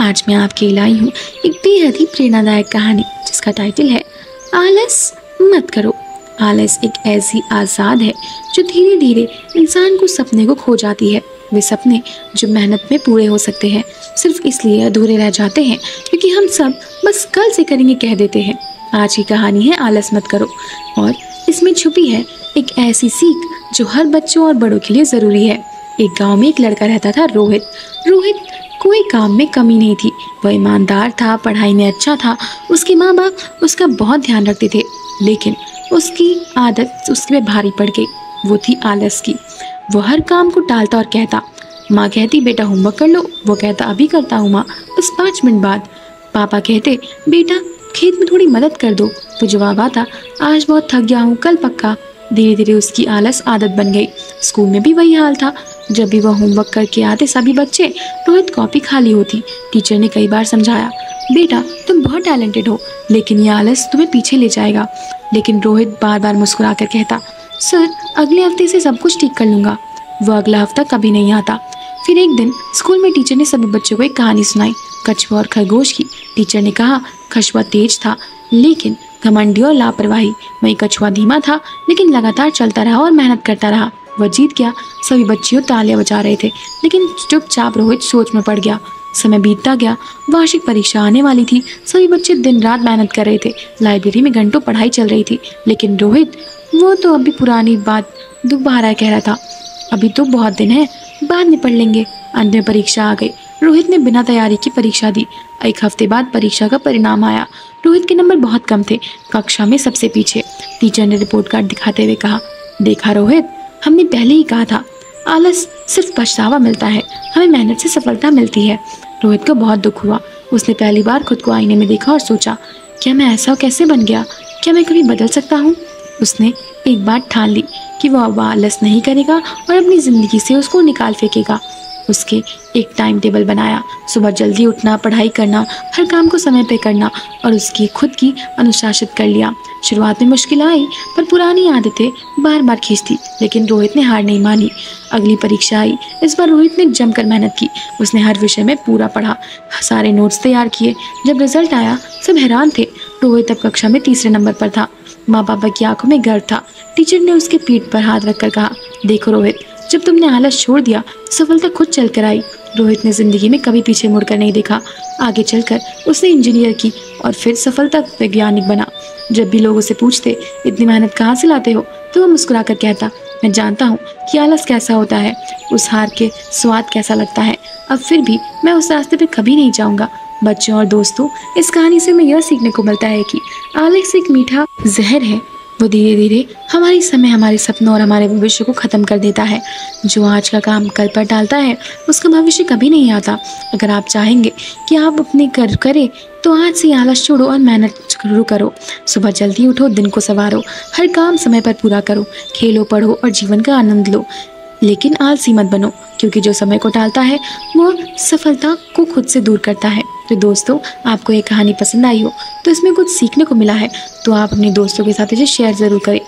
आज मैं आपके लिए लाई हूँ एक बेहद ही प्रेरणादायक कहानी जिसका टाइटल है आलस मत करो। आलस एक ऐसी आज़ाद है जो धीरे धीरे इंसान को सपने को खो जाती है। वे सपने जो मेहनत में पूरे हो सकते हैं सिर्फ इसलिए अधूरे रह जाते हैं क्योंकि हम सब बस कल से करेंगे कह देते हैं। आज की कहानी है आलस मत करो और इसमें छुपी है एक ऐसी सीख जो हर बच्चों और बड़ों के लिए ज़रूरी है। एक गांव में एक लड़का रहता था रोहित। रोहित कोई काम में कमी नहीं थी, वह ईमानदार था, पढ़ाई में अच्छा था, उसके माँ बाप उसका बहुत ध्यान रखते थे। लेकिन उसकी आदत उसके पे भारी पड़ गई, वो थी आलस की। वो हर काम को टालता और कहता, माँ कहती बेटा होमवर्क कर लो, वो कहता अभी करता हूँ माँ, बस 5 मिनट बाद। पापा कहते बेटा खेत में थोड़ी मदद कर दो, वो जवाब आता आज बहुत थक गया हूँ, कल पक्का। धीरे धीरे उसकी आलस आदत बन गई। स्कूल में भी वही हाल था। जब भी वह होमवर्क करके आते सभी बच्चे, रोहित कॉपी खाली होती। टीचर ने कई बार समझाया, बेटा तुम बहुत टैलेंटेड हो, लेकिन ये आलस तुम्हें पीछे ले जाएगा। लेकिन रोहित बार बार मुस्कुरा कर कहता, सर अगले हफ्ते से सब कुछ ठीक कर लूँगा। वह अगला हफ्ता कभी नहीं आता। फिर एक दिन स्कूल में टीचर ने सभी बच्चों को एक कहानी सुनाई, कछुआ और खरगोश की। टीचर ने कहा कछुआ तेज था लेकिन घमंडी और लापरवाही, वहीं कछुआ धीमा था लेकिन लगातार चलता रहा और मेहनत करता रहा। वह जीत गया। सभी बच्चियों तालियां बजा रहे थे, लेकिन चुपचाप रोहित सोच में पड़ गया। समय बीतता गया, वार्षिक परीक्षा आने वाली थी। सभी बच्चे दिन रात मेहनत कर रहे थे, लाइब्रेरी में घंटों पढ़ाई चल रही थी। लेकिन रोहित वो तो अभी पुरानी बात दोबारा कह रहा था, अभी तो बहुत दिन है, बाद में पढ़ लेंगे। अंत में परीक्षा आ गई। रोहित ने बिना तैयारी की परीक्षा दी। एक हफ्ते बाद परीक्षा का परिणाम आया। रोहित के नंबर बहुत कम थे, कक्षा में सबसे पीछे। टीचर ने रिपोर्ट कार्ड दिखाते हुए कहा, देखा रोहित, हमने पहले ही कहा था, आलस सिर्फ पछतावा मिलता है, हमें मेहनत से सफलता मिलती है। रोहित को बहुत दुख हुआ। उसने पहली बार खुद को आईने में देखा और सोचा, क्या मैं ऐसा कैसे बन गया? क्या मैं कभी बदल सकता हूँ? उसने एक बार ठान ली कि वह अब आलस नहीं करेगा और अपनी ज़िंदगी से उसको निकाल फेंकेगा। उसके एक टाइम टेबल बनाया, सुबह जल्दी उठना, पढ़ाई करना, हर काम को समय पे करना और उसकी खुद की अनुशासित कर लिया। शुरुआत में मुश्किल आई पर पुरानी आदतें बार बार खींचती, लेकिन रोहित ने हार नहीं मानी। अगली परीक्षा आई। इस बार रोहित ने जमकर मेहनत की। उसने हर विषय में पूरा पढ़ा, सारे नोट्स तैयार किए। जब रिजल्ट आया सब हैरान थे। रोहित अब कक्षा में तीसरे नंबर पर था। माँ पापा की आंखों में गर्व था। टीचर ने उसके पीठ पर हाथ रखकर कहा, देखो रोहित, जब तुमने आलस छोड़ दिया सफलता खुद चल कर आई। रोहित ने जिंदगी में कभी पीछे मुड़कर नहीं देखा। आगे चलकर उसने इंजीनियर की और फिर सफलता वैज्ञानिक बना। जब भी लोग उसे पूछते इतनी मेहनत कहाँ से लाते हो, तो वह मुस्कुरा कर कहता, मैं जानता हूँ कि आलस कैसा होता है, उस हार के स्वाद कैसा लगता है। अब फिर भी मैं उस रास्ते पर कभी नहीं जाऊँगा। बच्चों और दोस्तों, इस कहानी से हमें यह सीखने को मिलता है कि आलस एक मीठा जहर है। वो धीरे धीरे हमारी समय, हमारे सपनों और हमारे भविष्य को ख़त्म कर देता है। जो आज का काम कल पर डालता है उसका भविष्य कभी नहीं आता। अगर आप चाहेंगे कि आप अपने कर करें तो आज से आलस छोड़ो और मेहनत शुरू करो। सुबह जल्दी उठो, दिन को संवारो, हर काम समय पर पूरा करो, खेलो, पढ़ो और जीवन का आनंद लो। लेकिन आलसी मत बनो, क्योंकि जो समय को टालता है वो सफलता को खुद से दूर करता है। तो दोस्तों, आपको ये कहानी पसंद आई हो तो इसमें कुछ सीखने को मिला है तो आप अपने दोस्तों के साथ इसे शेयर ज़रूर करें।